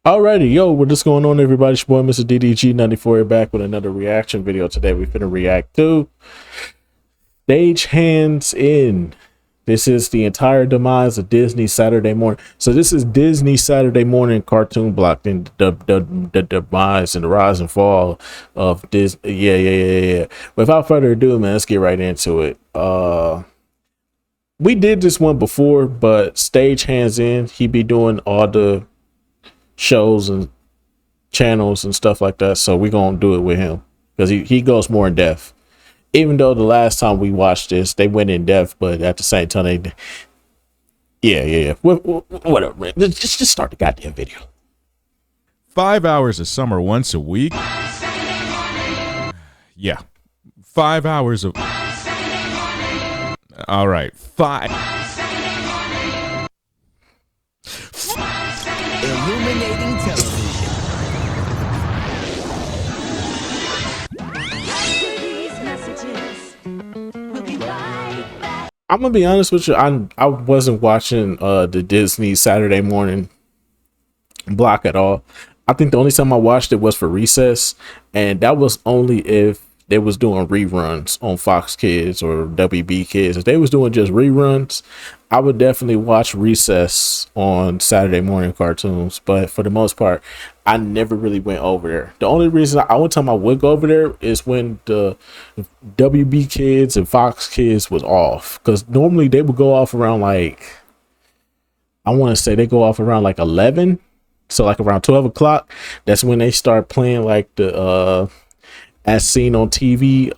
Alrighty, yo, what is going on, everybody? It's your boy, Mr. DDG94, here back with another reaction video. Today, we're finna react to Stage Hands In. This is the entire demise of Disney Saturday morning. So this is Disney Saturday morning cartoon block and the demise and the rise and fall of Disney. Yeah. Without further ado, man, let's get right into it. We did this one before, but Stage Hands In, he be doing all the shows and channels and stuff like that, so we're gonna do it with him because he goes more in depth. Even though the last time we watched this they went in depth, but at the same time they whatever, man. Just start the goddamn video. 5 hours of summer once a week. Yeah, 5 hours of all right, Illuminating television. I'm gonna be honest with you, I wasn't watching the Disney Saturday morning block at all. I think the only time I watched it was for recess, and that was only if they was doing reruns on Fox Kids or WB Kids. If they was doing just reruns, I would definitely watch recess on Saturday morning cartoons. But for the most part, I never really went over there. The only time I would go over there is when the WB Kids and Fox Kids was off, because normally they would go off around, like, I want to say they go off around like 11, so like around 12 o'clock. That's when they start playing like the as seen on TV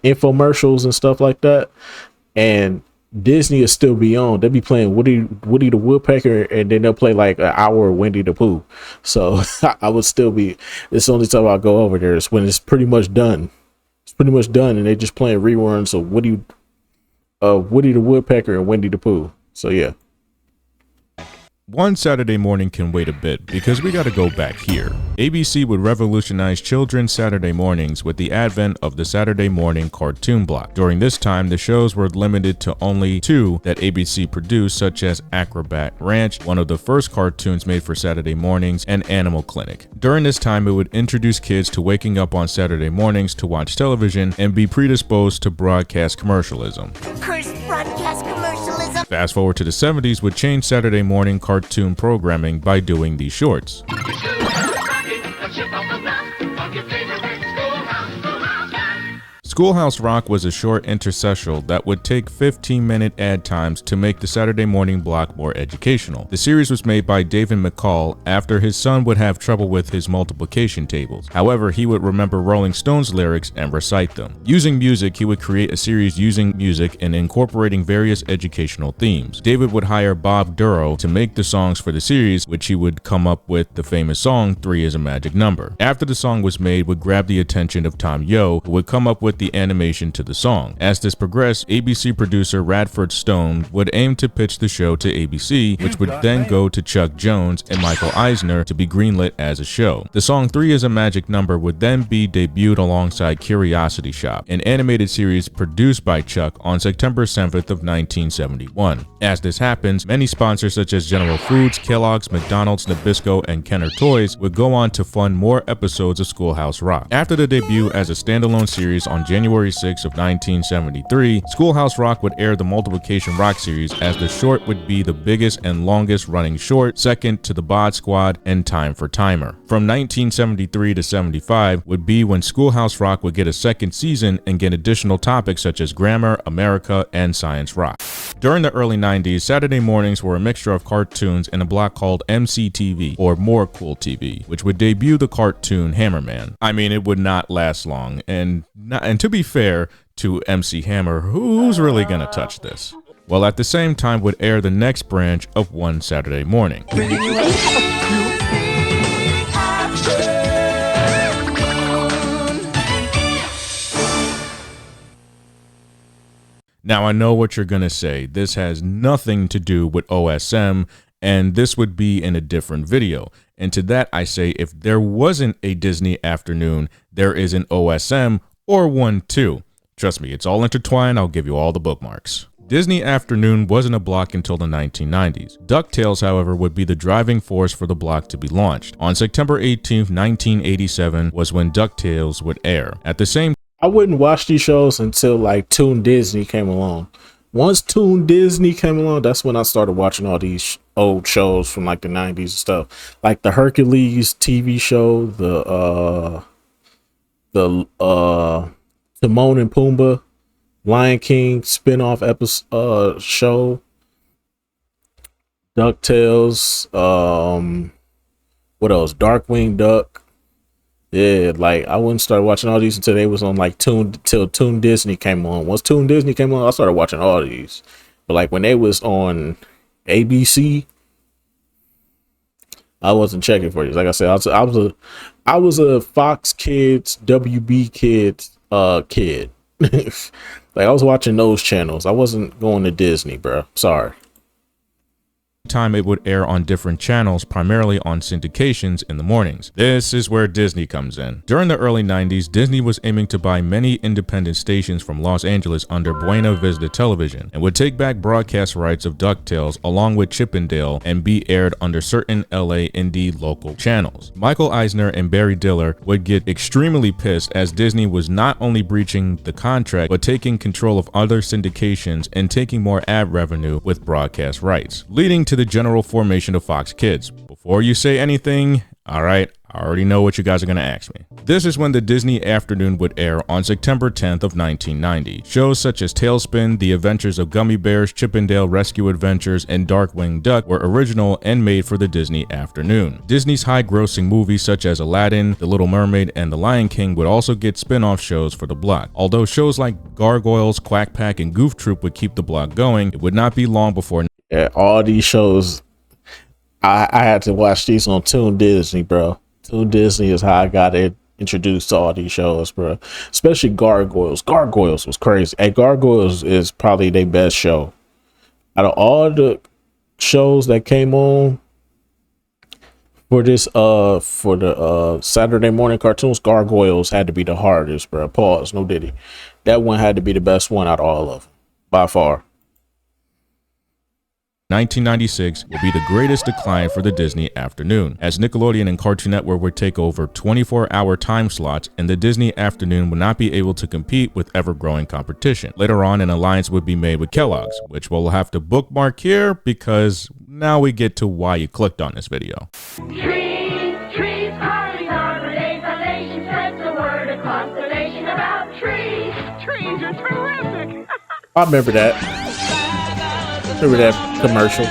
infomercials and stuff like that. And Disney will still be on. They'll be playing Woody the Woodpecker, and then they'll play like an hour of Winnie the Pooh. So I would still be, it's the only time I'll go over there is when it's pretty much done. It's pretty much done and they're just playing reruns of Woody the Woodpecker and Winnie the Pooh. So yeah. One Saturday morning can wait a bit because we gotta go back here. ABC would revolutionize children's Saturday mornings with the advent of the Saturday morning cartoon block. During this time, the shows were limited to only 2 that ABC produced, such as Acrobat Ranch, one of the first cartoons made for Saturday mornings, and Animal Clinic. During this time, it would introduce kids to waking up on Saturday mornings to watch television and be predisposed to broadcast commercialism. Cursed broadcast commercialism. Fast forward to the 70s would change Saturday morning cartoon programming by doing these shorts. Schoolhouse Rock was a short interstitial that would take 15-minute ad times to make the Saturday morning block more educational. The series was made by David McCall after his son would have trouble with his multiplication tables. However, he would remember Rolling Stones lyrics and recite them. Using music, he would create a series using music and incorporating various educational themes. David would hire Bob Duro to make the songs for the series, which he would come up with the famous song 3 is a Magic Number. After the song was made, would grab the attention of Tom Yo, who would come up with the animation to the song. As this progressed, ABC producer Radford Stone would aim to pitch the show to ABC, which would then go to Chuck Jones and Michael Eisner to be greenlit as a show. The song 3 is a Magic Number would then be debuted alongside Curiosity Shop, an animated series produced by Chuck on September 7th of 1971. As this happens, many sponsors such as General Foods, Kellogg's, McDonald's, Nabisco, and Kenner Toys would go on to fund more episodes of Schoolhouse Rock. After the debut as a standalone series on January 6 of 1973, Schoolhouse Rock would air the Multiplication Rock series, as the short would be the biggest and longest running short, second to the Bod Squad and Time for Timer. From 1973 to 75 would be when Schoolhouse Rock would get a second season and get additional topics such as grammar, America, and science rock. During the early 90s, Saturday mornings were a mixture of cartoons in a block called MCTV, or More Cool TV, which would debut the cartoon Hammerman. I mean, it would not last long, and to be fair to MC Hammer, who's really gonna touch this? Well, at the same time would air the next branch of One Saturday Morning. Now, I know what you're gonna say. This has nothing to do with OSM, and this would be in a different video. And to that I say, if there wasn't a Disney afternoon, there is an OSM or one too. Trust me, it's all intertwined. I'll give you all the bookmarks. Disney Afternoon wasn't a block until the 1990s. DuckTales, however, would be the driving force for the block to be launched. On September 18, 1987 was when DuckTales would air. At the same I wouldn't watch these shows until like Toon Disney came along. Once Toon Disney came along, that's when I started watching all these old shows from like the 90s and stuff. Like the Hercules TV show, the Timon and Pumbaa, Lion King spin-off episode show, DuckTales, what else? Darkwing Duck. Yeah, like I wouldn't start watching all these until they was on like till Toon Disney came on. Once Toon Disney came on, I started watching all these. But like when they was on ABC, I wasn't checking for these. Like I said, I was a Fox Kids, WB Kids kid. Like I was watching those channels. I wasn't going to Disney, bro. Sorry. time it would air on different channels, primarily on syndications in the mornings. This is where Disney comes in. During the early 90s, Disney was aiming to buy many independent stations from Los Angeles under Buena Vista Television and would take back broadcast rights of DuckTales along with Chip and Dale and be aired under certain LA indie local channels. Michael Eisner and Barry Diller would get extremely pissed as Disney was not only breaching the contract but taking control of other syndications and taking more ad revenue with broadcast rights, leading to the general formation of Fox Kids. Before you say anything, all right, I already know what you guys are going to ask me. This is when the Disney Afternoon would air on September 10th of 1990. Shows such as Tailspin, The Adventures of Gummy Bears, Chip and Dale Rescue Adventures, and Darkwing Duck were original and made for the Disney Afternoon. Disney's high-grossing movies such as Aladdin, The Little Mermaid, and The Lion King would also get spin-off shows for the block. Although shows like Gargoyles, Quack Pack, and Goof Troop would keep the block going, it would not be long before all these shows, I had to watch these on Toon Disney, bro. Toon Disney is how I got introduced to all these shows, bro. Especially Gargoyles. Gargoyles was crazy. Hey, Gargoyles is probably their best show. Out of all the shows that came on for this, for the Saturday morning cartoons, Gargoyles had to be the hardest, bro. Pause, no diddy. That one had to be the best one out of all of them, by far. 1996 will be the greatest decline for the Disney Afternoon, as Nickelodeon and Cartoon Network would take over 24-hour time slots and the Disney Afternoon would not be able to compete with ever-growing competition. Later on, an alliance would be made with Kellogg's, which we'll have to bookmark here because now we get to why you clicked on this video. Trees, calling Arbor Days, a nation spreads the word, a constellation about trees. Trees are terrific. I remember that. Remember that commercial?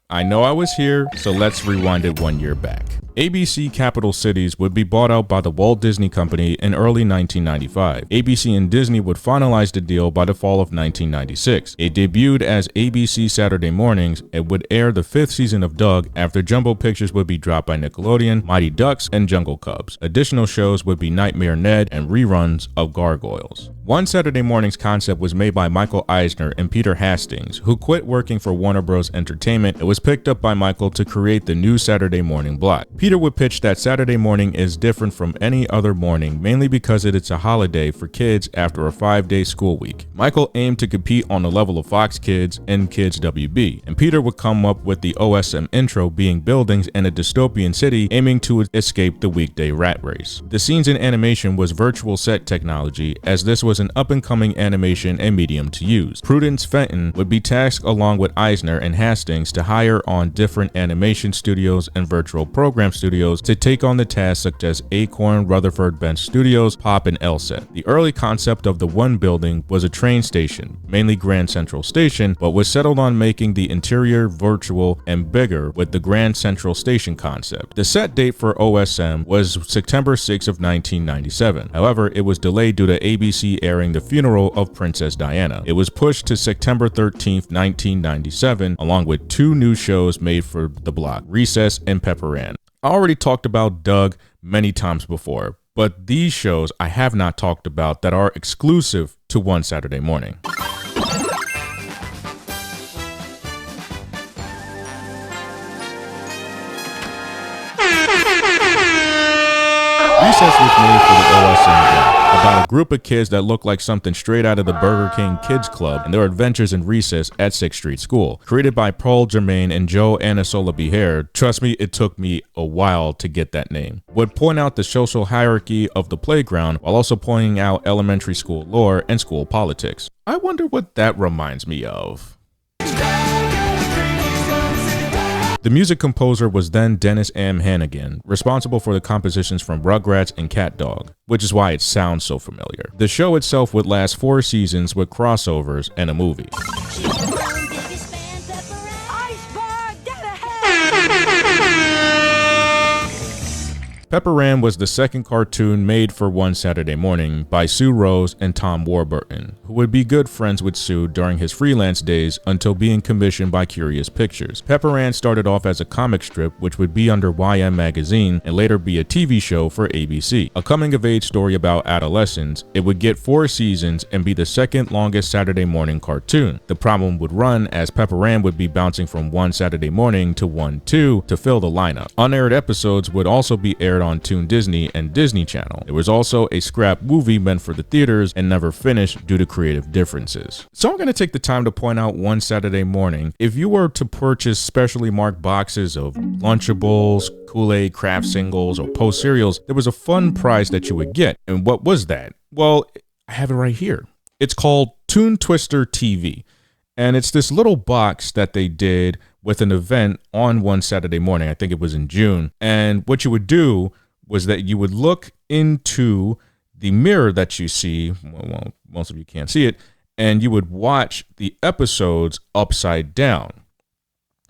I know I was here, so let's rewind it 1 year back. ABC Capital Cities would be bought out by the Walt Disney Company in early 1995. ABC and Disney would finalize the deal by the fall of 1996. It debuted as ABC Saturday Mornings. It would air the 5th season of Doug after Jumbo Pictures would be dropped by Nickelodeon, Mighty Ducks, and Jungle Cubs. Additional shows would be Nightmare Ned and reruns of Gargoyles. One Saturday Mornings concept was made by Michael Eisner and Peter Hastings, who quit working for Warner Bros. Entertainment. It was picked up by Michael to create the new Saturday morning block. Peter would pitch that Saturday morning is different from any other morning, mainly because it's a holiday for kids after a 5-day school week. Michael aimed to compete on the level of Fox Kids and Kids WB, and Peter would come up with the OSM intro being buildings in a dystopian city aiming to escape the weekday rat race. The scenes in animation was virtual set technology, as this was an up-and-coming animation and medium to use. Prudence Fenton would be tasked along with Eisner and Hastings to hire on different animation studios and virtual program studios to take on the tasks such as Acorn, Rutherford Bench Studios, Pop, and LSET. The early concept of the one building was a train station, mainly Grand Central Station, but was settled on making the interior virtual and bigger with the Grand Central Station concept. The set date for OSM was September 6 of 1997. However, it was delayed due to ABC airing the funeral of Princess Diana. It was pushed to September 13, 1997, along with 2 new shows made for the block, Recess and Pepper Ann. I already talked about Doug many times before, but these shows I have not talked about that are exclusive to One Saturday Morning. Recess was made for the OSN block, about a group of kids that look like something straight out of the Burger King Kids Club and their adventures in recess at 6th Street School. Created by Paul Germain and Joe Anasola Behair, trust me, it took me a while to get that name, would point out the social hierarchy of the playground while also pointing out elementary school lore and school politics. I wonder what that reminds me of. The music composer was then Dennis M. Hannigan, responsible for the compositions from Rugrats and Cat Dog, which is why it sounds so familiar. The show itself would last 4 seasons with crossovers and a movie. Pepper Ann was the second cartoon made for One Saturday Morning by Sue Rose and Tom Warburton, who would be good friends with Sue during his freelance days until being commissioned by Curious Pictures. Pepper Ann started off as a comic strip which would be under YM Magazine and later be a TV show for ABC. A coming-of-age story about adolescence, it would get 4 seasons and be the second longest Saturday morning cartoon. The problem would run as Pepper Ann would be bouncing from One Saturday Morning to 1-2 to fill the lineup. Unaired episodes would also be aired on Toon Disney and Disney Channel. There was also a scrap movie meant for the theaters and never finished due to creative differences. So I'm going to take the time to point out One Saturday Morning. If you were to purchase specially marked boxes of Lunchables, Kool-Aid, Kraft Singles, or Post cereals, there was a fun prize that you would get. And what was that? Well, I have it right here. It's called Toon Twister TV. And it's this little box that they did with an event on One Saturday Morning. I think it was in June. And what you would do was that you would look into the mirror that you see. Well, most of you can't see it. And you would watch the episodes upside down.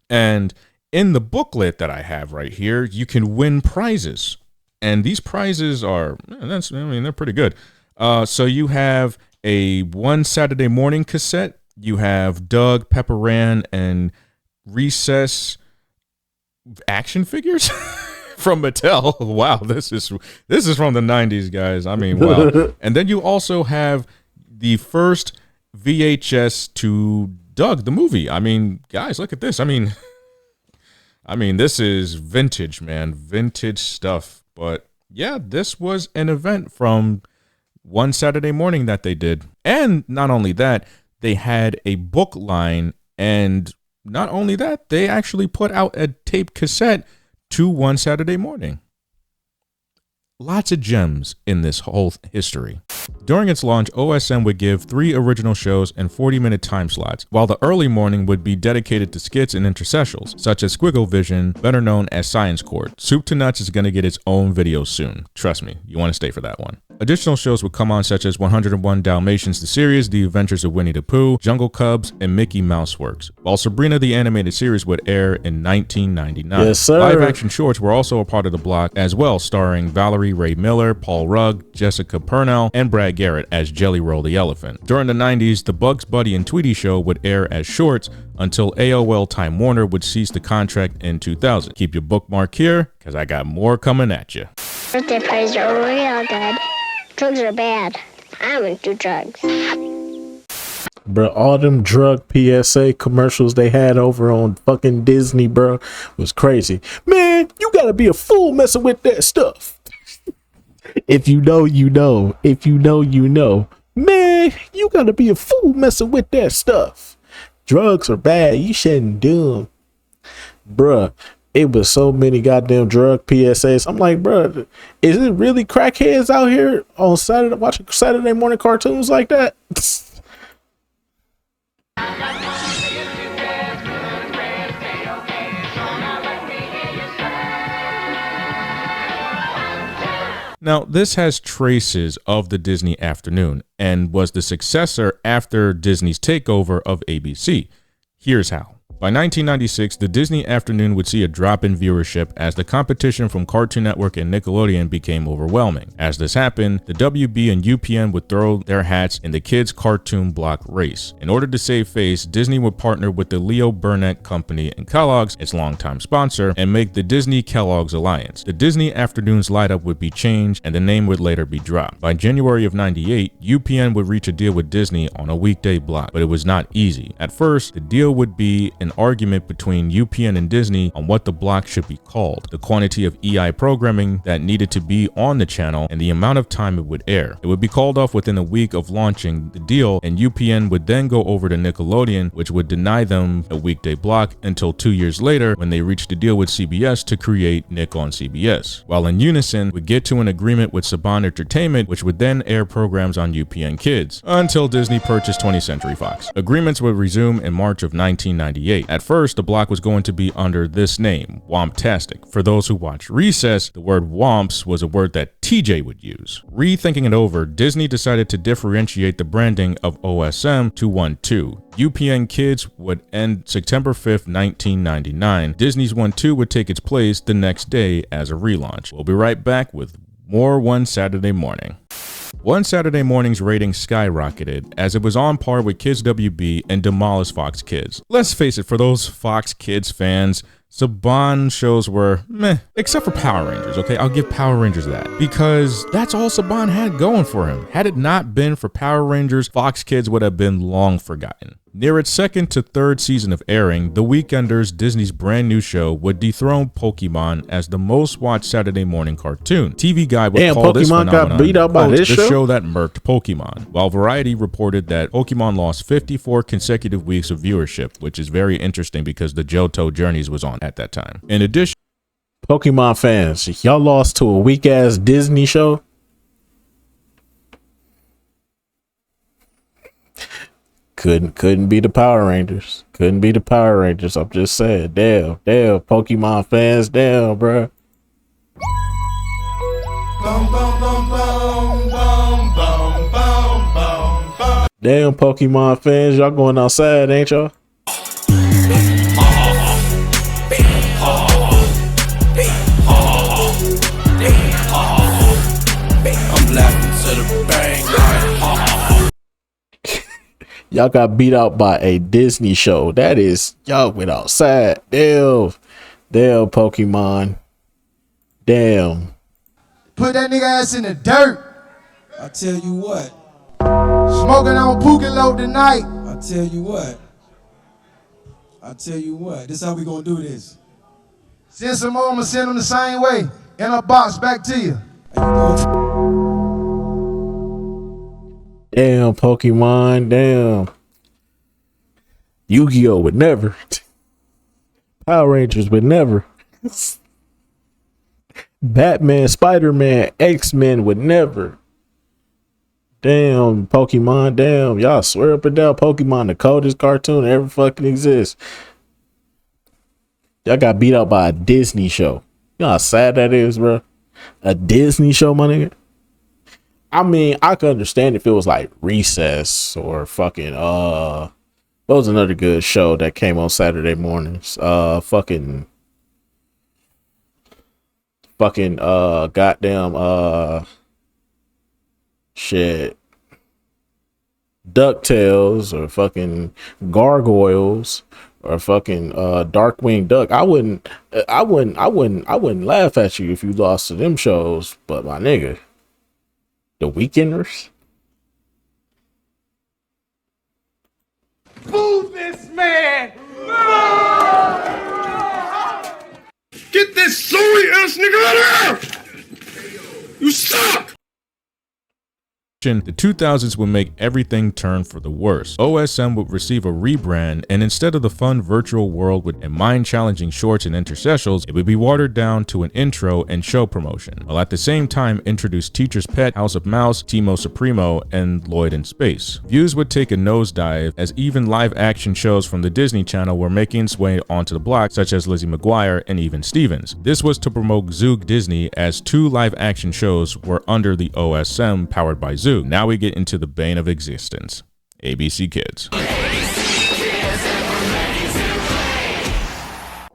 And in the booklet that I have right here, you can win prizes. And these prizes are, they're pretty good. So you have a One Saturday Morning cassette. You have Doug, Pepper Ann, and Recess action figures from Mattel. Wow, this is from the 90s, guys. I mean, wow. And then you also have the first VHS to Doug the movie. I mean, guys, look at this. I mean, this is vintage, man. Vintage stuff. But yeah, this was an event from One Saturday Morning that they did. And not only that, they had a book line, and not only that, they actually put out a tape cassette to One Saturday Morning. Lots of gems in this whole history. During its launch, OSN would give 3 original shows and 40-minute time slots, while the early morning would be dedicated to skits and interstitials, such as Squiggle Vision, better known as Science Court. Soup to Nuts is going to get its own video soon. Trust me, you want to stay for that one. Additional shows would come on such as 101 Dalmatians the series, The Adventures of Winnie the Pooh, Jungle Cubs, and Mickey Mouse Works, while Sabrina the Animated Series would air in 1999. Yes, sir. Live-action shorts were also a part of the block as well, starring Valerie Ray Miller, Paul Rugg, Jessica Purnell, and Brad Garrett as Jelly Roll the Elephant. During the 90s, the Bugs Bunny and Tweety show would air as shorts until AOL Time Warner would cease the contract in 2000. Keep your bookmark here, because I got more coming at you. Birthday parties are real good. Drugs are bad. I don't do drugs. Bro, all them drug PSA commercials they had over on fucking Disney, bro, was crazy. Man, you gotta be a fool messing with that stuff. If you know, you know. If you know, you know. Man, you gotta be a fool messing with that stuff. Drugs are bad. You shouldn't do them. Bruh, it was so many goddamn drug PSAs. I'm like, bruh, is it really crackheads out here on Saturday watching Saturday morning cartoons like that? Now, this has traces of the Disney Afternoon and was the successor after Disney's takeover of ABC. Here's how. By 1996, the Disney Afternoon would see a drop in viewership as the competition from Cartoon Network and Nickelodeon became overwhelming. As this happened, the WB and UPN would throw their hats in the kids' cartoon block race. In order to save face, Disney would partner with the Leo Burnett Company and Kellogg's, its longtime sponsor, and make the Disney-Kellogg's Alliance. The Disney Afternoon's lineup would be changed, and the name would later be dropped. By January of '98, UPN would reach a deal with Disney on a weekday block, but it was not easy. At first, the deal would be an an argument between UPN and Disney on what the block should be called, the quantity of EI programming that needed to be on the channel, and the amount of time it would air. It would be called off within a week of launching the deal, and UPN would then go over to Nickelodeon, which would deny them a weekday block until 2 years later when they reached a deal with CBS to create Nick on CBS, while in unison would get to an agreement with Saban Entertainment, which would then air programs on UPN Kids, until Disney purchased 20th Century Fox. Agreements would resume in March of 1998. At first, the block was going to be under this name, Womptastic. For those who watched Recess, the word Womps was a word that TJ would use. Rethinking it over, Disney decided to differentiate the branding of OSM to 1-2. UPN Kids would end September 5th, 1999. Disney's 1-2 would take its place the next day as a relaunch. We'll be right back with more One Saturday Morning. One Saturday Morning's rating skyrocketed as it was on par with Kids WB and demolished Fox Kids. Let's face it, for those Fox Kids fans, Saban shows were meh, except for Power Rangers, okay? I'll give Power Rangers that, because that's all Saban had going for him. Had it not been for Power Rangers, Fox Kids would have been long forgotten. Near its second to third season of airing, The Weekenders, Disney's brand new show, would dethrone Pokemon as the most watched Saturday morning cartoon. TV Guide would call this phenomenon got beat out by quote, this the show? show that murked Pokemon, while Variety reported that Pokemon lost 54 consecutive weeks of viewership, which is very interesting because the Johto Journeys was on at that time. In addition, Pokemon fans, y'all lost to a weak ass Disney show. Couldn't be the Power Rangers. Couldn't be the Power Rangers. I'm just saying. Damn, Pokemon fans, damn, bruh. Damn, Pokemon fans, y'all going outside, ain't y'all? I'm laughing to the bang like Y'all got beat out by a Disney show. That is, y'all went outside. Damn, Pokemon. Damn. Put that nigga ass in the dirt. I tell you what, Smoking on Pookie Low tonight. I tell you what, this how we gonna do this. Send some more, I'ma send them the same way. In a box back to you. Damn, Pokemon. Damn. Yu-Gi-Oh would never. Power Rangers would never. Batman, Spider-Man, X-Men would never. Damn, Pokemon. Damn, y'all swear up and down Pokemon the coldest cartoon that ever fucking exists. Y'all got beat out by a Disney show. You know how sad that is, bro? A Disney show, my nigga. I mean, I could understand if it was like Recess or fucking what was another good show that came on Saturday mornings? Goddamn shit. DuckTales or fucking Gargoyles or fucking Darkwing Duck. I wouldn't laugh at you if you lost to them shows, but my nigga, The Weekenders. Move this man! Get this sorry ass nigga out of here! You suck! the 2000s would make everything turn for the worse. OSM would receive a rebrand, and instead of the fun virtual world with mind-challenging shorts and interstitials, it would be watered down to an intro and show promotion, while at the same time introduce Teacher's Pet, House of Mouse, Timo Supremo, and Lloyd in Space. Views would take a nosedive as even live-action shows from the Disney Channel were making its way onto the block, such as Lizzie McGuire and Even Stevens. This was to promote Zoog Disney, as 2 live-action shows were under the OSM powered by Zoog. Now we get into the bane of existence, ABC Kids.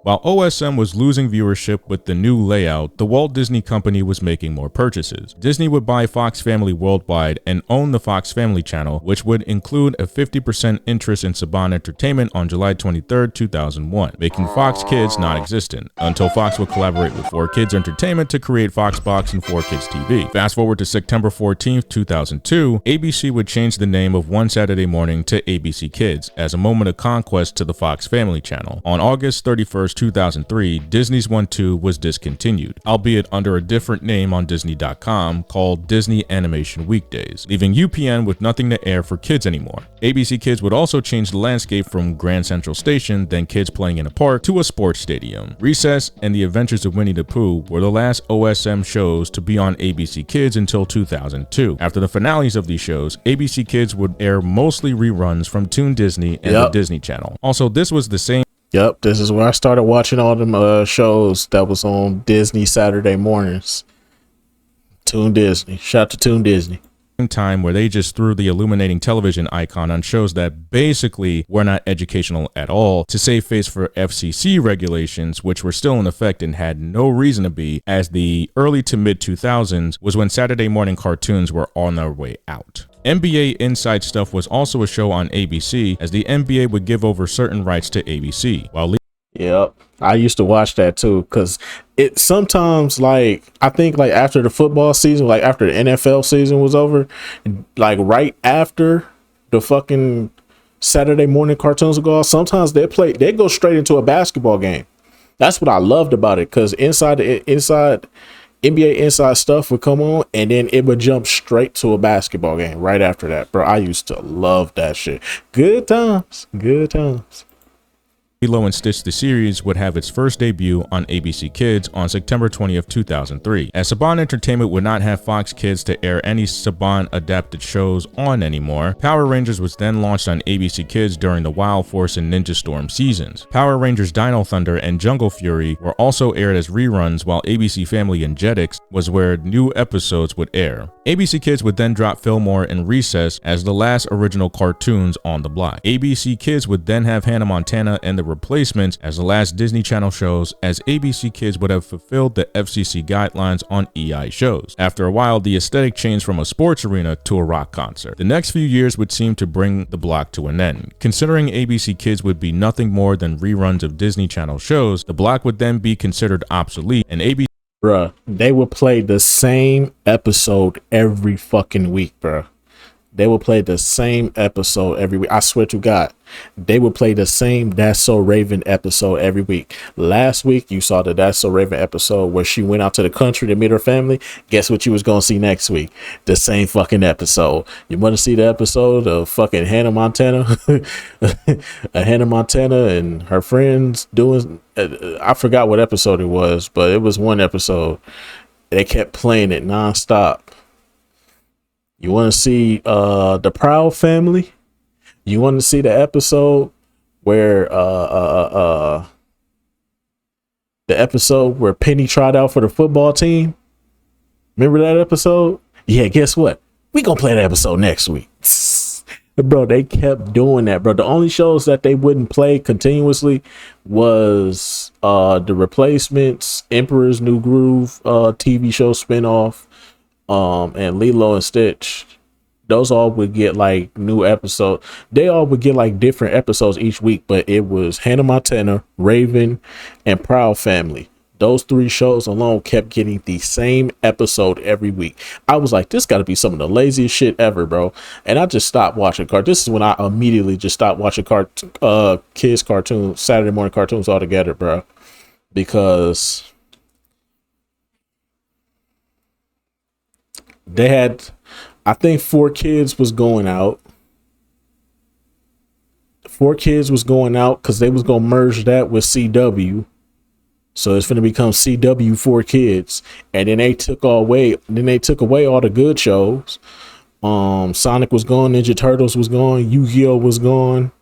While OSM was losing viewership with the new layout, the Walt Disney Company was making more purchases. Disney would buy Fox Family worldwide and own the Fox Family channel, which would include a 50% interest in Saban Entertainment on July 23, 2001, making Fox Kids non-existent, until Fox would collaborate with 4Kids Entertainment to create Fox Box and 4Kids TV. Fast forward to September 14, 2002, ABC would change the name of One Saturday Morning to ABC Kids as a moment of conquest to the Fox Family channel. On August 31, 2003, Disney's One-2 was discontinued, albeit under a different name on Disney.com called Disney Animation Weekdays, leaving UPN with nothing to air for kids anymore. ABC Kids would also change the landscape from Grand Central Station, then kids playing in a park, to a sports stadium. Recess and The Adventures of Winnie the Pooh were the last OSM shows to be on ABC Kids until 2002. After the finales of these shows, ABC Kids would air mostly reruns from Toon Disney and the Disney Channel. Also, this was the same. Yep, this is where I started watching all them shows that was on Disney Saturday mornings. Toon Disney. Shout out to Toon Disney. Time where they just threw the illuminating television icon on shows that basically were not educational at all to save face for FCC regulations, which were still in effect and had no reason to be, as the early to mid 2000s was when Saturday morning cartoons were on their way out. NBA Inside Stuff was also a show on ABC, as the NBA would give over certain rights to ABC, while Yep, I used to watch that too, because it sometimes, like, I think like after the football season, like after the NFL season was over, like right after the fucking Saturday morning cartoons would go off, sometimes they go straight into a basketball game. That's what I loved about it, because inside NBA Inside Stuff would come on, and then it would jump straight to a basketball game right after that, bro. I used to love that shit. Good times, good times. Lilo and Stitch the series would have its first debut on ABC Kids on September 20th, 2003. As Saban Entertainment would not have Fox Kids to air any Saban adapted shows on anymore, Power Rangers was then launched on ABC Kids during the Wild Force and Ninja Storm seasons. Power Rangers Dino Thunder and Jungle Fury were also aired as reruns, while ABC Family and Jetix was where new episodes would air. ABC Kids would then drop Fillmore and Recess as the last original cartoons on the block. ABC Kids would then have Hannah Montana and the Replacements as the last Disney Channel shows, as ABC Kids would have fulfilled the FCC guidelines on EI shows. After a while, the aesthetic changed from a sports arena to a rock concert. The next few years would seem to bring the block to an end. Considering ABC Kids would be nothing more than reruns of Disney Channel shows, the block would then be considered obsolete, and ABC Bruh, they would play the same episode every fucking week, bruh. They would play the same episode every week. I swear to God, they would play the same That's So Raven episode every week. Last week, you saw the That's So Raven episode where she went out to the country to meet her family. Guess what you was going to see next week? The same fucking episode. You want to see the episode of fucking Hannah Montana? Hannah Montana and her friends doing, I forgot what episode it was, but it was one episode. They kept playing it nonstop. You want to see the Proud Family? You want to see the episode where Penny tried out for the football team? Remember that episode? Yeah, guess what? We gonna play that episode next week. Bro, they kept doing that, bro. The only shows that they wouldn't play continuously was The Replacements, Emperor's New Groove TV show spinoff, and Lilo and Stitch. Those all would get like new episodes. They all would get like different episodes each week, but it was Hannah Montana, Raven, and Proud Family. Those three shows alone kept getting the same episode every week. I was like, this got to be some of the laziest shit ever, bro. And I just stopped watching cartoons. This is when I immediately just stopped watching kids cartoons, Saturday morning cartoons altogether, bro. Because they had, I think 4Kids was going out. 4Kids was going out because they was going to merge that with CW. So it's going to become CW 4Kids. And then they took away all the good shows. Sonic was gone, Ninja Turtles was gone, Yu-Gi-Oh was gone.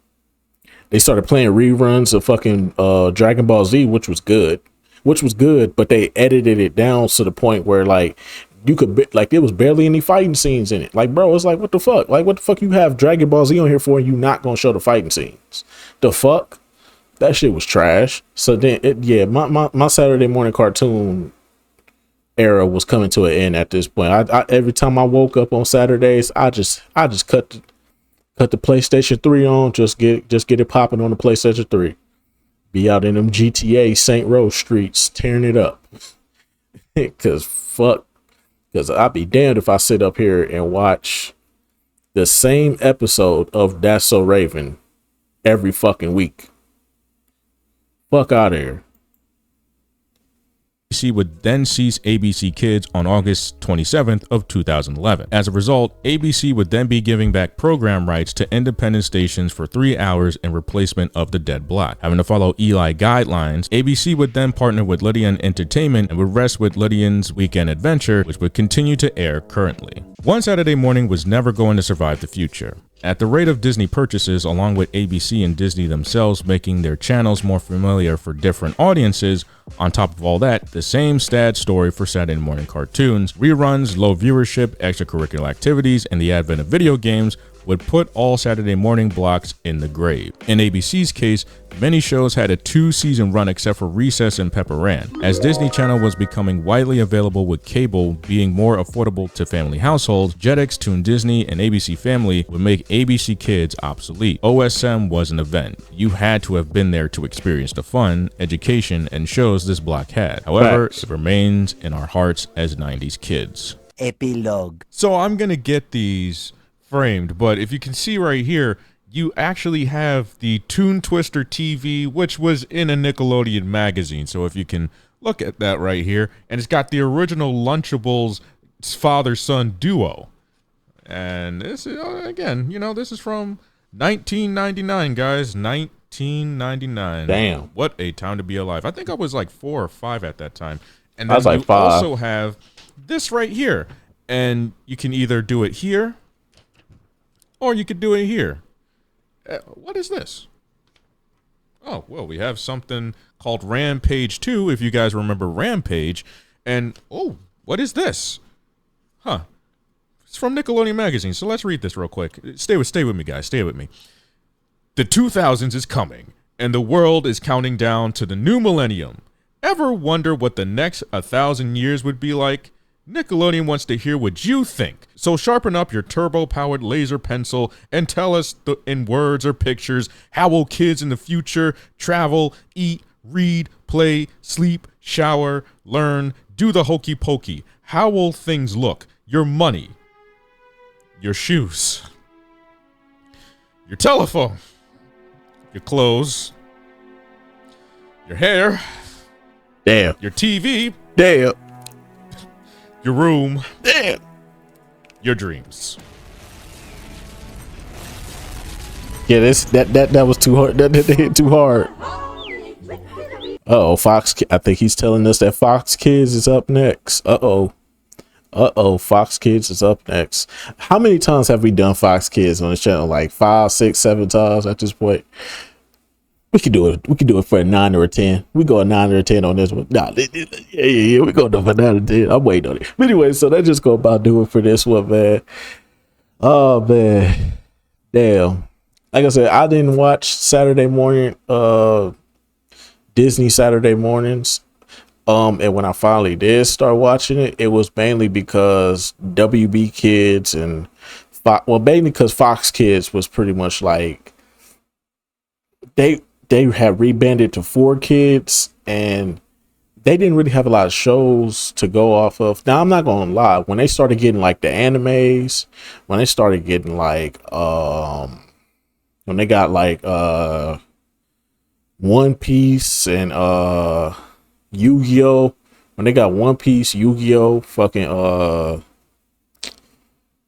They started playing reruns of fucking Dragon Ball Z, which was good, but they edited it down to the point where like you could like there was barely any fighting scenes in it. Like, bro, it's like, what the fuck? Like, what the fuck you have Dragon Ball Z on here for and you not gonna show the fighting scenes? The fuck? That shit was trash. So then my Saturday morning cartoon era was coming to an end at this point. I every time I woke up on Saturdays, I just cut the PlayStation 3 on, just get it popping on the PlayStation 3. Be out in them GTA St. Rose streets tearing it up. Cause I'd be damned if I sit up here and watch the same episode of That's So Raven every fucking week. Fuck out of here. ABC would then cease ABC Kids on August 27th of 2011. As a result, ABC would then be giving back program rights to independent stations for 3 hours in replacement of the dead block. Having to follow Eli guidelines, ABC would then partner with Lydian Entertainment and would rest with Lydian's Weekend Adventure, which would continue to air currently. One Saturday Morning was never going to survive the future. At the rate of Disney purchases, along with ABC and Disney themselves making their channels more familiar for different audiences, on top of all that, the same sad story for Saturday morning cartoons, reruns, low viewership, extracurricular activities, and the advent of video games would put all Saturday morning blocks in the grave. In ABC's case, many shows had a 2-season run except for Recess and Pepper Ann. As Disney Channel was becoming widely available with cable being more affordable to family households, Jetix, Toon Disney, and ABC Family would make ABC Kids obsolete. OSM was an event. You had to have been there to experience the fun, education, and shows this block had. However, it remains in our hearts as 90s kids. Epilogue. So I'm gonna get these framed, but if you can see right here, you actually have the Toon Twister TV, which was in a Nickelodeon magazine. So if you can look at that right here, and it's got the original Lunchables father-son duo. And this is, again, you know, this is from 1999, guys. 1999. Damn. What a time to be alive. I think I was like 4 or 5 at that time. And I then was like you 5. also have this right here. And you can either do it here, or you could do it here. What is this? Oh, well, we have something called Rampage 2, if you guys remember Rampage. And, oh, what is this? Huh. It's from Nickelodeon Magazine, so let's read this real quick. Stay with me, guys. Stay with me. The 2000s is coming, and the world is counting down to the new millennium. Ever wonder what the next 1,000 years would be like? Nickelodeon wants to hear what you think, so sharpen up your turbo-powered laser pencil and tell us in words or pictures how will kids in the future travel, eat, read, play, sleep, shower, learn, do the hokey pokey. How will things look? Your money, your shoes, your telephone, your clothes, your hair, Damn. your TV, Damn. your room, Damn. your dreams. Yeah, that was too hard. That hit too hard. Uh-oh, I think he's telling us that Fox Kids is up next. Uh-oh, Fox Kids is up next. How many times have we done Fox Kids on the channel? Like 5, 6, 7 times at this point. We could do it. We could do it for a 9 or a 10. We go a 9 or a 10 on this one. Nah, yeah. We go for 9 or 10. I'm waiting on it. But anyway, so that just go about do it for this one, man. Oh man, damn. Like I said, I didn't watch Saturday morning, Disney Saturday mornings. And when I finally did start watching it, it was mainly because WB Kids and mainly because Fox Kids was pretty much like they had rebanded to 4 Kids, and they didn't really have a lot of shows to go off of. Now, I'm not gonna lie, when they started getting like the animes, when they started getting like when they got like One Piece and Yu-Gi-Oh, when they got One Piece, Yu-Gi-Oh, fucking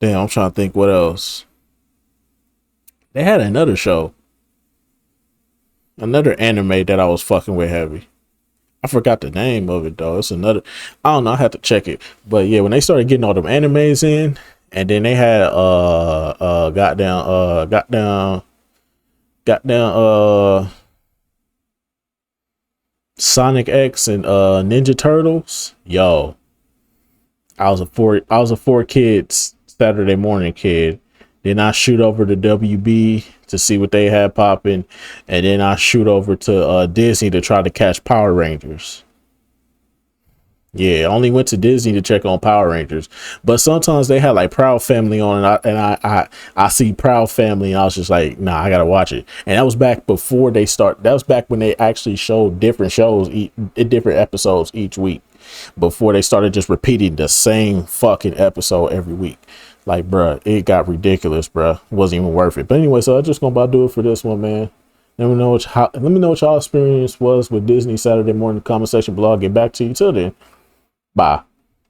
damn, I'm trying to think what else. They had another show, another anime that I was fucking with heavy. I forgot the name of it though. It's another, I don't know, I had to check it. But yeah, when they started getting all them animes in, and then they had goddamn Sonic X and Ninja Turtles. Yo, I was a 4 Kids Saturday morning kid. Then I shoot over to WB to see what they had popping, and then I shoot over to Disney to try to catch Power Rangers. Yeah, I only went to Disney to check on Power Rangers, but sometimes they had like Proud Family on, and I see Proud Family, and I was just like, nah, I gotta watch it. And that was back before they start. That was back when they actually showed different shows, different episodes each week, before they started just repeating the same fucking episode every week. Like, bruh, it got ridiculous, bruh. It wasn't even worth it. But anyway, so I'm just gonna about do it for this one, man. Let me know what y'all experience was with Disney Saturday morning comment section blog. Get back to you till then. Bye.